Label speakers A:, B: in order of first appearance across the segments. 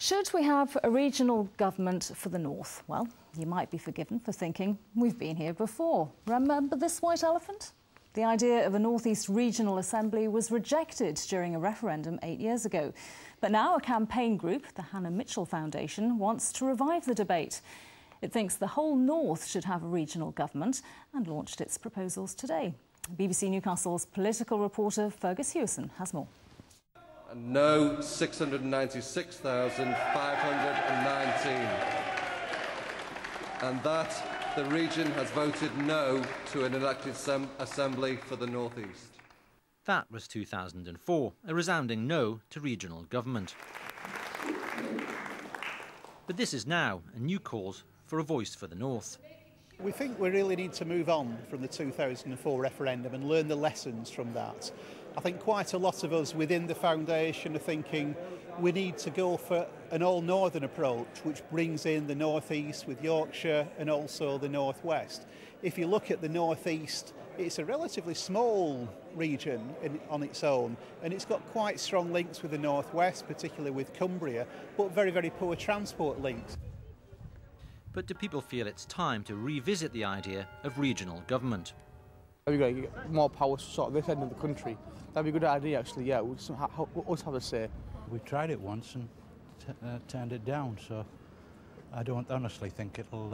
A: Should we have a regional government for the north? Well, you might be forgiven for thinking we've been here before. Remember this white elephant? The idea of a northeast regional assembly was rejected during a referendum 8 years ago. But now a campaign group, the Hannah Mitchell Foundation, wants to revive the debate. It thinks the whole north should have a regional government and launched its proposals today. BBC Newcastle's political reporter Fergus Hewson has more.
B: No, 696,519. And that the region has voted no to an elected assembly for the North East.
C: That was 2004, a resounding no to regional government. But this is now a new call for a voice for the North.
D: We think we really need to move on from the 2004 referendum and learn the lessons from that. I think quite a lot of us within the foundation are thinking we need to go for an all-northern approach, which brings in the North East with Yorkshire and also the North West. If you look at the North East, it's a relatively small region on its own, and it's got quite strong links with the North West, particularly with Cumbria, but very, very poor transport links.
C: But do people feel it's time to revisit the idea of regional government?
E: We've got to get more power to sort of this end of the country. That'd be a good idea, actually, yeah. We'll us have a say.
F: We tried it once and turned it down, so I don't honestly think it'll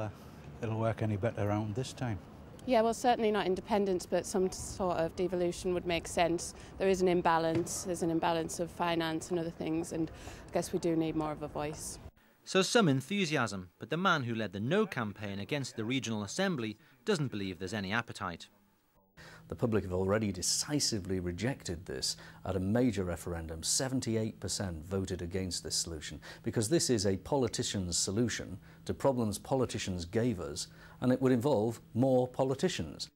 F: work any better around this time.
G: Yeah, well, certainly not independence, but some sort of devolution would make sense. There is an imbalance. There's an imbalance of finance and other things, and I guess we do need more of a voice.
C: So some enthusiasm, but the man who led the no campaign against the regional assembly doesn't believe there's any appetite.
H: The public have already decisively rejected this at a major referendum. 78% voted against this solution because this is a politician's solution to problems politicians gave us, and it would involve more politicians.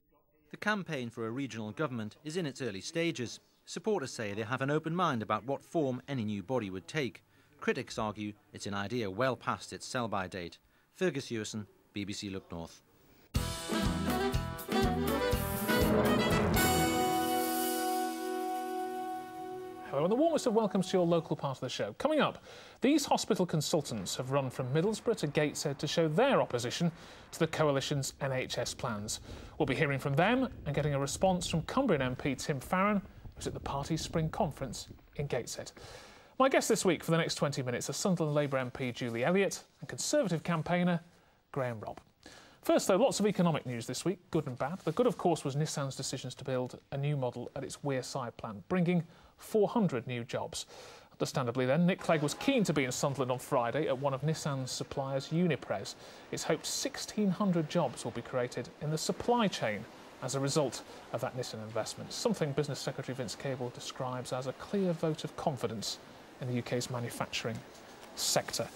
C: The campaign for a regional government is in its early stages. Supporters say they have an open mind about what form any new body would take. Critics argue it's an idea well past its sell-by date. Fergus Hewson, BBC Look North.
I: Hello and the warmest of welcomes to your local part of the show. Coming up, these hospital consultants have run from Middlesbrough to Gateshead to show their opposition to the Coalition's NHS plans. We'll be hearing from them and getting a response from Cumbrian MP Tim Farron, who's at the party's spring conference in Gateshead. My guests this week for the next 20 minutes are Sunderland Labour MP Julie Elliott and Conservative campaigner Graham Robb. First, though, lots of economic news this week, good and bad. The good, of course, was Nissan's decisions to build a new model at its Wearside plant, bringing 400 new jobs. Understandably then, Nick Clegg was keen to be in Sunderland on Friday at one of Nissan's suppliers, Uniprez. It's hoped 1,600 jobs will be created in the supply chain as a result of that Nissan investment, something Business Secretary Vince Cable describes as a clear vote of confidence in the UK's manufacturing sector.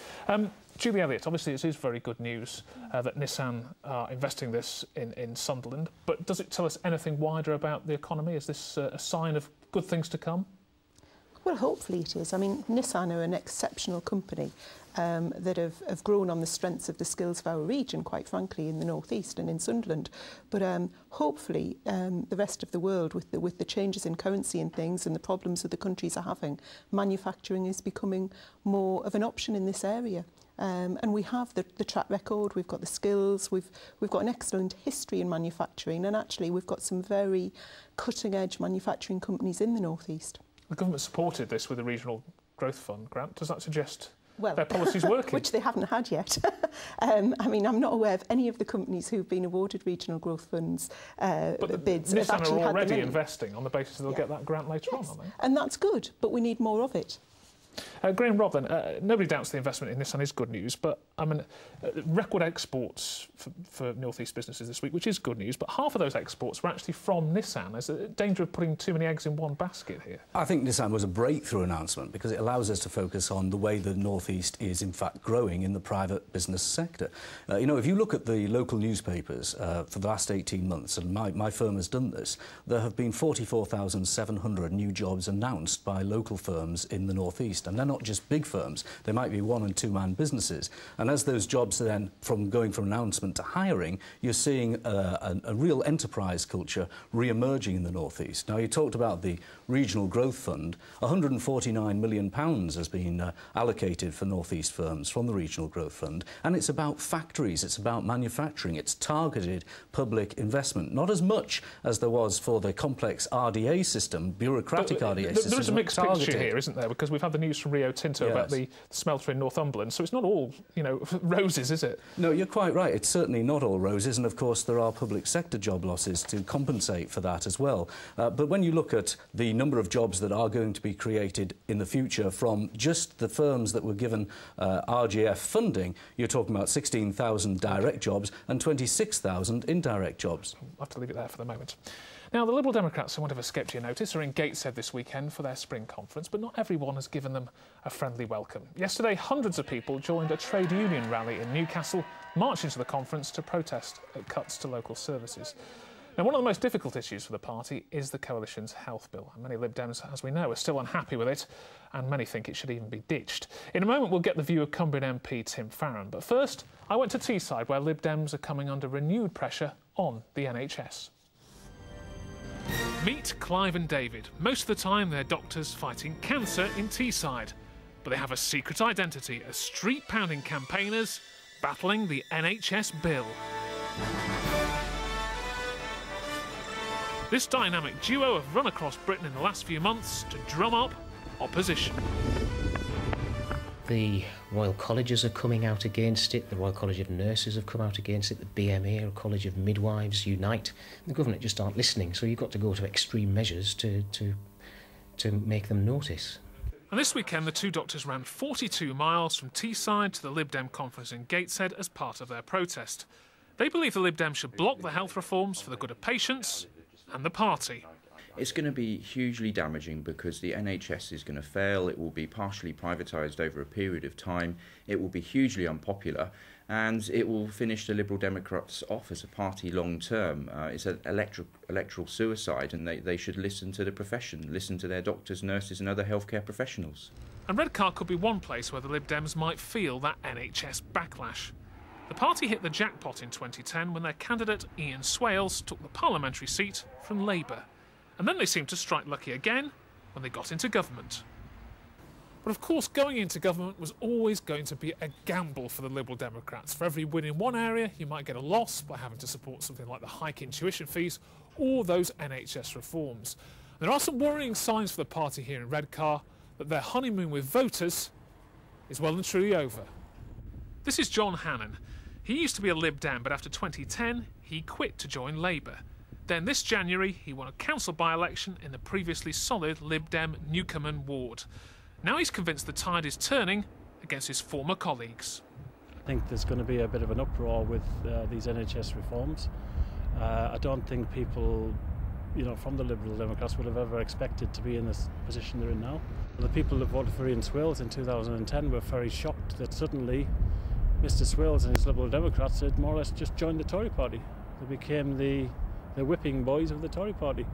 I: Julie Elliott, obviously it is very good news that Nissan are investing this in Sunderland, but does it tell us anything wider about the economy? Is this a sign of good things to come?
J: Well, hopefully it is. I mean, Nissan are an exceptional company that have grown on the strengths of the skills of our region, quite frankly, in the North East and in Sunderland. But hopefully the rest of the world, with the changes in currency and things and the problems that the countries are having, manufacturing is becoming more of an option in this area. And we have the track record, we've got the skills, we've got an excellent history in manufacturing, and actually we've got some very cutting-edge manufacturing companies in the North East. The
I: government supported this with a regional growth fund grant. Does that suggest their policy's working?
J: Which they haven't had yet. I mean, I'm not aware of any of the companies who've been awarded regional growth funds bids.
I: Nissan are already investing on the basis that they'll get that grant later on, aren't they?
J: And that's good, but we need more of it.
I: Graham Robb, then, nobody doubts the investment in Nissan is good news, but I mean, record exports for North East businesses this week, which is good news, but half of those exports were actually from Nissan. There's a danger of putting too many eggs in one basket here.
H: I think Nissan was a breakthrough announcement because it allows us to focus on the way the North East is in fact growing in the private business sector. You know, if you look at the local newspapers for the last 18 months, and my firm has done this, there have been 44,700 new jobs announced by local firms in the North East. east. And they're not just big firms, they might be 1- and 2-man businesses. And as those jobs are then going from announcement to hiring, you're seeing a real enterprise culture re-emerging in the North East. Now, you talked about the Regional Growth Fund. £149 million has been allocated for North East firms from the Regional Growth Fund, and it's about factories, it's about manufacturing, it's targeted public investment, not as much as there was for the complex RDA system, bureaucratic RDA system.
I: There is a mixed picture here, isn't there? Because we've had the news from Rio Tinto about the smelter in Northumberland, so it's not all, you know, roses, is it?
H: No, you're quite right. It's certainly not all roses, and of course there are public sector job losses to compensate for that as well. But when you look at the number of jobs that are going to be created in the future from just the firms that were given RGF funding, you're talking about 16,000 direct jobs and 26,000 indirect jobs.
I: I'll have to leave it there for the moment. Now, the Liberal Democrats, who won't have escaped your notice, are in Gateshead this weekend for their spring conference, but not everyone has given them a friendly welcome. Yesterday, hundreds of people joined a trade union rally in Newcastle, marching to the conference to protest at cuts to local services. Now, one of the most difficult issues for the party is the coalition's health bill. And many Lib Dems, as we know, are still unhappy with it, and many think it should even be ditched. In a moment, we'll get the view of Cumbrian MP Tim Farron. But first, I went to Teesside, where Lib Dems are coming under renewed pressure on the NHS. Meet Clive and David. Most of the time, they're doctors fighting cancer in Teesside. But they have a secret identity as street-pounding campaigners battling the NHS bill. This dynamic duo have run across Britain in the last few months to drum up opposition.
K: The Royal Colleges are coming out against it, the Royal College of Nurses have come out against it, the BMA, or College of Midwives, unite. The government just aren't listening, so you've got to go to extreme measures to make them notice.
I: And this weekend, the two doctors ran 42 miles from Teesside to the Lib Dem conference in Gateshead as part of their protest. They believe the Lib Dem should block the health reforms for the good of patients and the party.
L: It's going to be hugely damaging because the NHS is going to fail, it will be partially privatised over a period of time, it will be hugely unpopular, and it will finish the Liberal Democrats off as a party long term. It's an electoral suicide, and they should listen to the profession, listen to their doctors, nurses and other healthcare professionals.
I: And Redcar could be one place where the Lib Dems might feel that NHS backlash. The party hit the jackpot in 2010 when their candidate Ian Swales took the parliamentary seat from Labour. And then they seemed to strike lucky again when they got into government. But of course, going into government was always going to be a gamble for the Liberal Democrats. For every win in one area, you might get a loss by having to support something like the hike in tuition fees or those NHS reforms. There are some worrying signs for the party here in Redcar that their honeymoon with voters is well and truly over. This is John Hannon. He used to be a Lib Dem, but after 2010, he quit to join Labour. Then this January, he won a council by-election in the previously solid Lib Dem Newcomen ward. Now he's convinced the tide is turning against his former colleagues.
M: I think there's going to be a bit of an uproar with these NHS reforms. I don't think people, from the Liberal Democrats would have ever expected to be in this position they're in now. The people that voted for Ian Swales in 2010 were very shocked that suddenly Mr Swales and his Liberal Democrats had more or less just joined the Tory party. They became the whipping boys of the Tory party.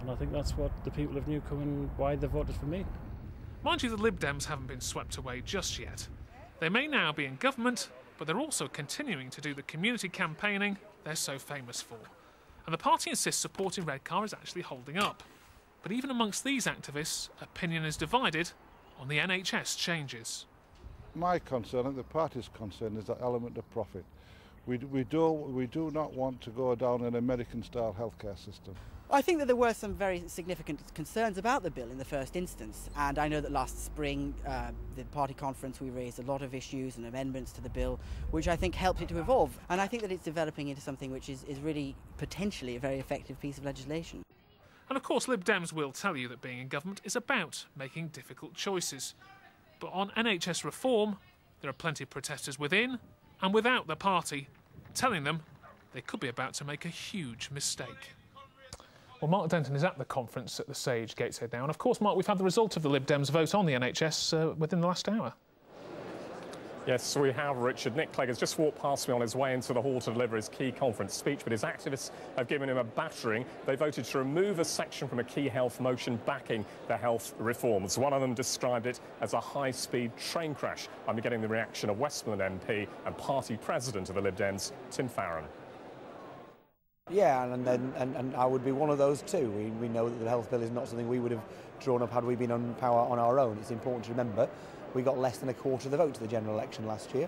M: And I think that's what the people of Newcomen, why they voted for me.
I: Mind you, the Lib Dems haven't been swept away just yet. They may now be in government, but they're also continuing to do the community campaigning they're so famous for. And the party insists supporting Redcar is actually holding up. But even amongst these activists, opinion is divided on the NHS changes.
N: My concern, and the party's concern, is that element of profit. We do not want to go down an American-style healthcare system.
O: I think that there were some very significant concerns about the bill in the first instance, and I know that last spring, the party conference, we raised a lot of issues and amendments to the bill, which I think helped it to evolve. And I think that it's developing into something which is really potentially a very effective piece of legislation.
I: And of course, Lib Dems will tell you that being in government is about making difficult choices. But on NHS reform, there are plenty of protesters within and without the party, telling them they could be about to make a huge mistake. Well, Mark Denton is at the conference at the Sage, Gateshead now. And of course, Mark, we've had the result of the Lib Dems vote on the NHS within the last hour.
P: Yes, we have, Richard. Nick Clegg has just walked past me on his way into the hall to deliver his key conference speech, but his activists have given him a battering. They voted to remove a section from a key health motion backing the health reforms. One of them described it as a high-speed train crash. I'm getting the reaction of Westmoreland MP and party president of the Lib Dems, Tim Farron.
Q: Yeah, and I would be one of those too. We know that the health bill is not something we would have drawn up had we been on power on our own. It's important to remember we got less than a quarter of the vote to the general election last year,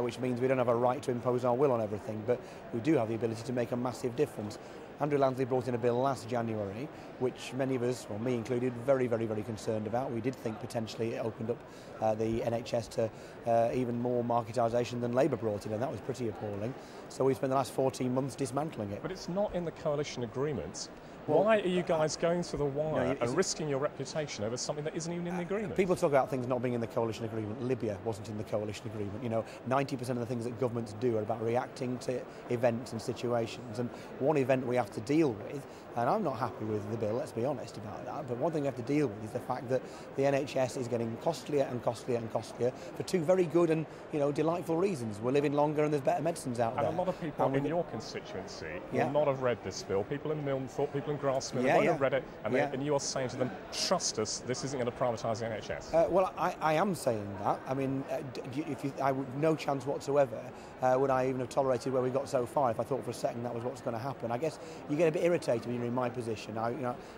Q: which means we don't have a right to impose our will on everything, but we do have the ability to make a massive difference. Andrew Lansley brought in a bill last January, which many of us, well, me included, very concerned about. We did think potentially it opened up the NHS to even more marketisation than Labour brought in, and that was pretty appalling. So we've spent the last 14 months dismantling it.
P: But it's not in the coalition agreement. Why are you guys going to the wire and risking your reputation over something that isn't even in the agreement?
Q: People talk about things not being in the coalition agreement. Libya wasn't in the coalition agreement. You know, 90% of the things that governments do are about reacting to events and situations. And one event we have to deal with, and I'm not happy with the bill, let's be honest about that, but one thing we have to deal with is the fact that the NHS is getting costlier and costlier and costlier for two very good and, you know, delightful reasons. We're living longer and there's better medicines out there.
P: And a lot of people in your constituency will not have read this bill. People in Milnthorpe, people in Grasmere won't have read it, and you are saying to them, trust us, this isn't going to privatise the NHS.
Q: Well, I am saying that. I mean, I would no chance whatsoever would I even have tolerated where we got so far if I thought for a second that was what's going to happen. I guess you get a bit irritated when you're in my position.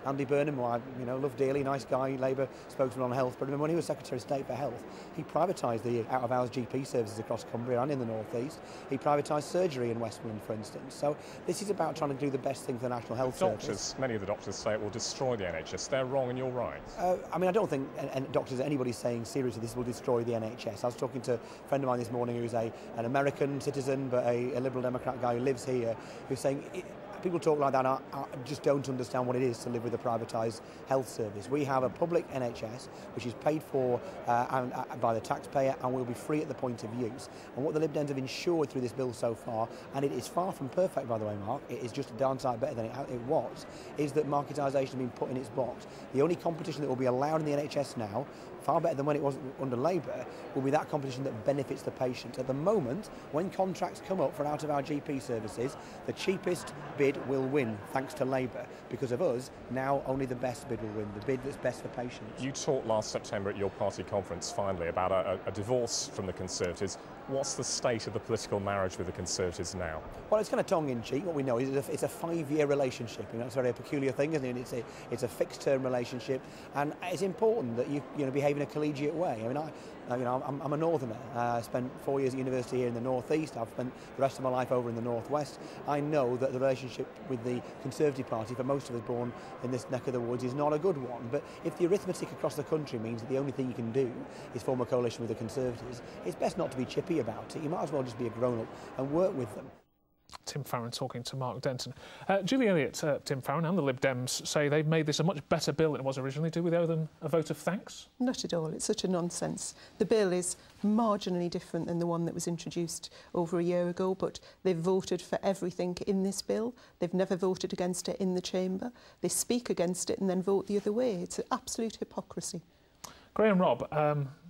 Q: Andy Burnham, who I love dearly, nice guy, Labour spokesman on health, but remember when he was Secretary of State for Health, he privatised the out-of-hours GP services across Cumbria and in the North East. He privatised surgery in Westmoreland, for instance. So this is about trying to do the best thing for the National Health Service.
P: Many of the doctors say it will destroy the NHS. They're wrong and you're right.
Q: I mean, I don't think doctors, anybody's saying seriously this will destroy the NHS. I was talking to a friend of mine this morning who's an American citizen but a Liberal Democrat guy who lives here, who's saying people talk like that just don't understand what it is to live with a privatised health service. We have a public NHS which is paid for by the taxpayer and will be free at the point of use. And what the Lib Dems have ensured through this bill so far, and it is far from perfect by the way, Mark, it is just a darn sight better than it was, is that marketisation has been put in its box. The only competition that will be allowed in the NHS now, far better than when it was under Labour, will be that competition that benefits the patient. At the moment, when contracts come up for out-of-our GP services, the cheapest bid will win, thanks to Labour. Because of us, now only the best bid will win, the bid that's best for patients.
P: You talked last September at your party conference, finally, about a divorce from the Conservatives. What's the state of the political marriage with the Conservatives now? Well,
Q: it's kind of tongue-in-cheek. What we know is it's a 5-year relationship. You know, it's a very peculiar thing, isn't it? It's a fixed-term relationship, and it's important that you behave in a collegiate way. I mean, I'm a northerner. I spent 4 years at university here in the northeast. I've spent the rest of my life over in the northwest. I know that the relationship with the Conservative Party, for most of us born in this neck of the woods, is not a good one. But if the arithmetic across the country means that the only thing you can do is form a coalition with the Conservatives, it's best not to be chippy about it. You might as well just be a grown-up and work with them.
I: Tim Farron talking to Mark Denton. Julie Elliott, Tim Farron and the Lib Dems say they've made this a much better bill than it was originally. Do we owe them a vote of thanks?
J: Not at all. It's such a nonsense. The bill is marginally different than the one that was introduced over a year ago, but they've voted for everything in this bill. They've never voted against it in the chamber. They speak against it and then vote the other way. It's an absolute hypocrisy.
I: Graham, Robb,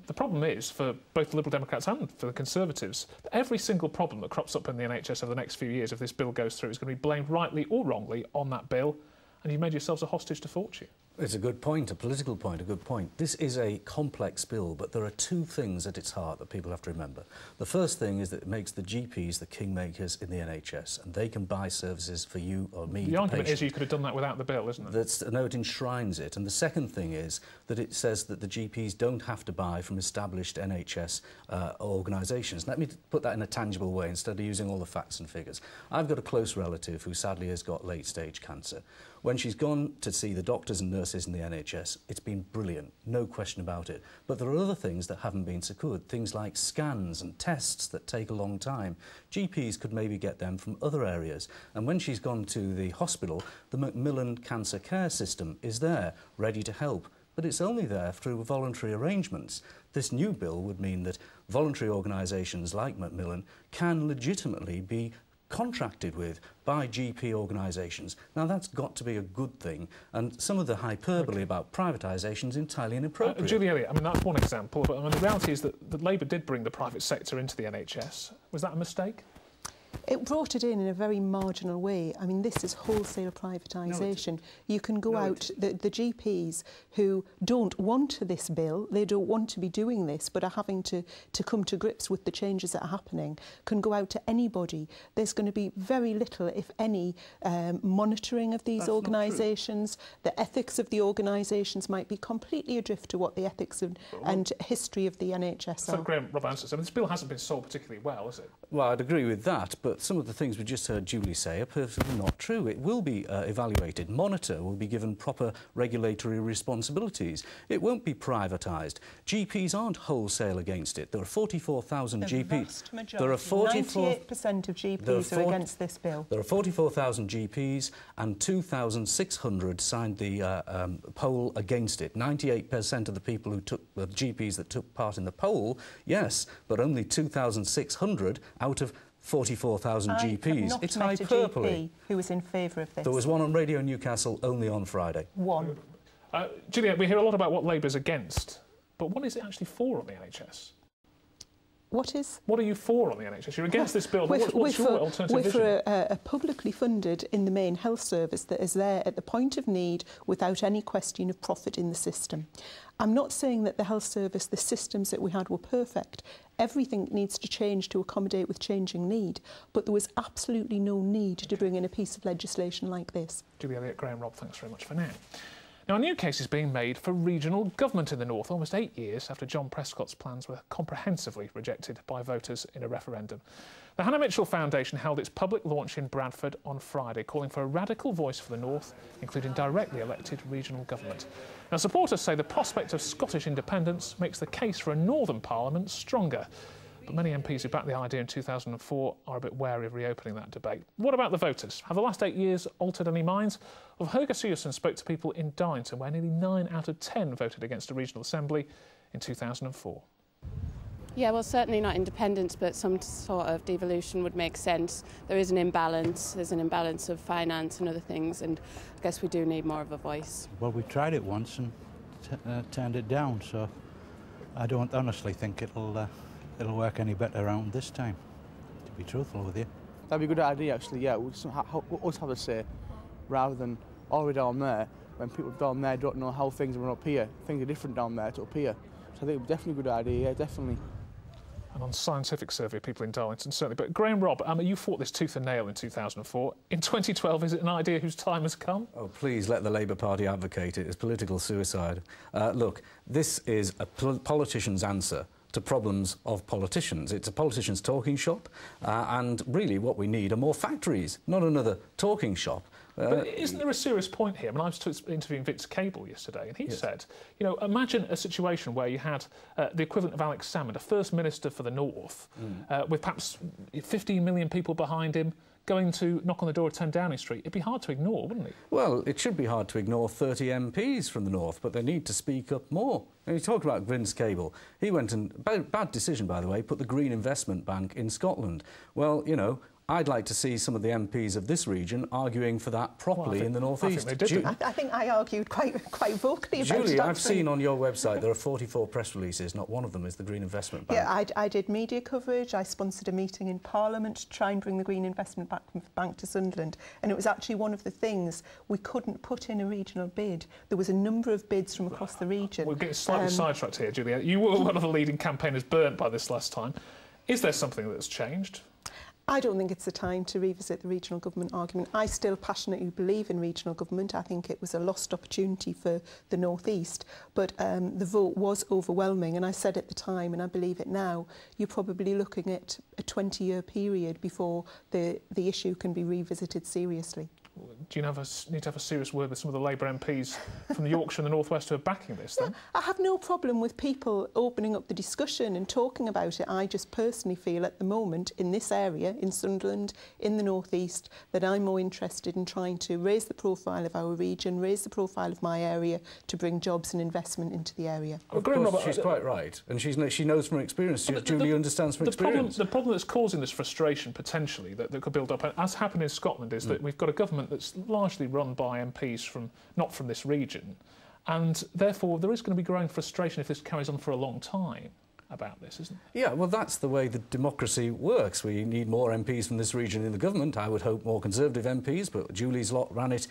I: the problem is, for both the Liberal Democrats and for the Conservatives, that every single problem that crops up in the NHS over the next few years, if this bill goes through, is going to be blamed rightly or wrongly on that bill, and you've made yourselves a hostage to fortune.
H: It's a good point, a political point, a good point. This is a complex bill, but there are two things at its heart that people have to remember. The first thing is that it makes the GPs the kingmakers in the NHS, and they can buy services for you or me.
I: The argument is you could have done that without the bill, isn't it?
H: No, it enshrines it. And the second thing is that it says that the GPs don't have to buy from established NHS organisations. Let me put that in a tangible way instead of using all the facts and figures. I've got a close relative who sadly has got late-stage cancer. When she's gone to see the doctors and nurses in the NHS, it's been brilliant, no question about it. But there are other things that haven't been so good, things like scans and tests that take a long time. GPs could maybe get them from other areas. And when she's gone to the hospital, the Macmillan Cancer Care System is there, ready to help. But it's only there through voluntary arrangements. This new bill would mean that voluntary organisations like Macmillan can legitimately be contracted with by GP organisations. Now, that's got to be a good thing, and some of the hyperbole about privatisation is entirely inappropriate.
I: Julie Elliott, I mean, that's one example, but I mean, the reality is that Labour did bring the private sector into the NHS. Was that a mistake?
J: It brought it in a very marginal way. I mean, this is wholesale privatisation. You can go out, the GPs who don't want this bill, they don't want to be doing this, but are having to come to grips with the changes that are happening, can go out to anybody. There's going to be very little, if any, monitoring of these organisations. The ethics of the organisations might be completely adrift to what the ethics and history of the NHS are.
I: So, Graham, Robb answers. I mean, this bill hasn't been sold particularly well, has it?
H: Well, I'd agree with that, but some of the things we just heard Julie say are perfectly not true. It will be evaluated. Monitor will be given proper regulatory responsibilities. It won't be privatised. GPs aren't wholesale against it. There are 44,000 GPs.
J: Vast majority, there are 98% of GPs are against this bill.
H: There are 44,000 GPs and 2,600 signed the poll against it. 98% of the people who took the GPs that took part in the poll, yes, but only 2,600 out of 44,000 GPs.
J: It's hyperbole. A GP who was in favour of this.
H: There was one on Radio Newcastle only on Friday.
J: One.
I: Juliet, we hear a lot about what Labour's against, but what is it actually for on the NHS?
J: What
I: are you for on the NHS? You're against this bill, but what's your alternative vision?
J: We're for a publicly funded, in the main, health service that is there at the point of need without any question of profit in the system. I'm not saying that the health service, the systems that we had were perfect. Everything needs to change to accommodate with changing need, but there was absolutely no need to bring in a piece of legislation like this.
I: Julie Elliott, Graham, Robb, thanks very much for now. Now, a new case is being made for regional government in the north, almost 8 years after John Prescott's plans were comprehensively rejected by voters in a referendum. The Hannah Mitchell Foundation held its public launch in Bradford on Friday, calling for a radical voice for the north, including directly elected regional government. Now, supporters say the prospect of Scottish independence makes the case for a northern parliament stronger. But many MPs who backed the idea in 2004 are a bit wary of reopening that debate. What about the voters? Have the last 8 years altered any minds? Well, Helga Suerson spoke to people in Darlington, where nearly 9 out of 10 voted against a regional assembly in 2004.
G: Yeah, well, certainly not independence, but some sort of devolution would make sense. There is an imbalance. There's an imbalance of finance and other things, and I guess we do need more of a voice.
F: Well, we tried it once and turned it down, so I don't honestly think it'll work any better around this time, to be truthful with you.
E: That'd be a good idea, actually, yeah. We'll us have a say, rather than all the way down there, when people down there don't know how things are up here. Things are different down there to up here. So I think it's definitely a good idea, yeah, definitely.
I: And on scientific survey, people in Darlington, certainly. But Graham, Robb, you fought this tooth and nail in 2004. In 2012, is it an idea whose time has come?
H: Oh, please let the Labour Party advocate it. It's political suicide. Look, this is a politician's answer to problems of politicians. It's a politician's talking shop, and really what we need are more factories, not another talking shop.
I: But isn't there a serious point here? I mean, I was interviewing Victor Cable yesterday, and he said, you know, imagine a situation where you had the equivalent of Alex Salmond, a First Minister for the North, with perhaps 15 million people behind him, going to knock on the door of 10 Downing Street. It'd be hard to ignore, wouldn't it?
H: Well, it should be hard to ignore 30 MPs from the North, but they need to speak up more. And you talk about Vince Cable. He went and, bad decision, by the way, put the Green Investment Bank in Scotland. Well, you know, I'd like to see some of the MPs of this region arguing for that properly in the North East.
J: I think I argued quite vocally about it.
H: Julie, I've seen on your website there are 44 press releases. Not one of them is the Green Investment Bank.
J: Yeah, I did media coverage. I sponsored a meeting in Parliament to try and bring the Green Investment Bank to Sunderland. And it was actually one of the things we couldn't put in a regional bid. There was a number of bids from across the region.
I: We're getting slightly sidetracked here, Julia. You were one of the leading campaigners burnt by this last time. Is there something that's changed?
J: I don't think it's the time to revisit the regional government argument. I still passionately believe in regional government. I think it was a lost opportunity for the North East, but the vote was overwhelming, and I said at the time, and I believe it now, you're probably looking at a 20-year period before the issue can be revisited seriously.
I: do you need to have a serious word with some of the Labour MPs from the Yorkshire and the North West who are backing this then?
J: I have no problem with people opening up the discussion and talking about it. I just personally feel at the moment in this area, in Sunderland, in the North East, that I'm more interested in trying to raise the profile of our region, raise the profile of my area to bring jobs and investment into the area.
H: Of course, she's quite right, and she knows from experience. Julie understands from experience.
I: The problem that's causing this frustration potentially that could build up, as happened in Scotland, is that we've got a government that's largely run by MPs not from this region, and therefore there is going to be growing frustration if this carries on for a long time about this, isn't it?
H: Yeah, well, that's the way that democracy works. We need more MPs from this region in the government. I would hope more Conservative MPs, but Julie's lot ran it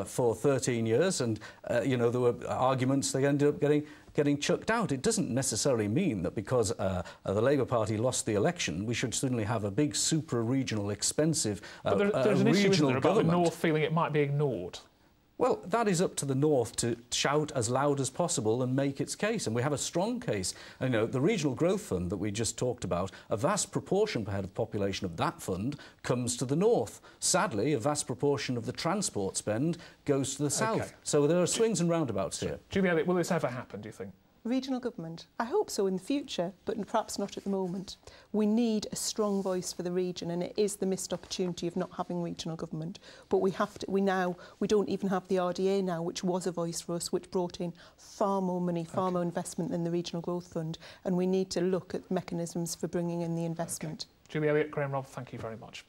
H: for 13 years, and, you know, there were arguments, they ended up getting chucked out. It doesn't necessarily mean that because the Labour Party lost the election, we should suddenly have a big super-regional, expensive
I: but there's an issue, isn't there, about the
H: government.
I: North feeling it might be ignored?
H: Well, that is up to the North to shout as loud as possible and make its case, and we have a strong case. And, you know, the Regional Growth Fund that we just talked about, a vast proportion per head of population of that fund comes to the North. Sadly, a vast proportion of the transport spend goes to the South.
I: Okay.
H: So there are swings and roundabouts here.
I: Julie Elliott, will this ever happen, do you think?
J: Regional government? I hope so in the future, but perhaps not at the moment. We need a strong voice for the region, and it is the missed opportunity of not having regional government. But we don't even have the RDA now, which was a voice for us, which brought in far more money, far more investment than the Regional Growth Fund, and we need to look at mechanisms for bringing in the investment.
I: Julie Elliott, Graham Robb, thank you very much.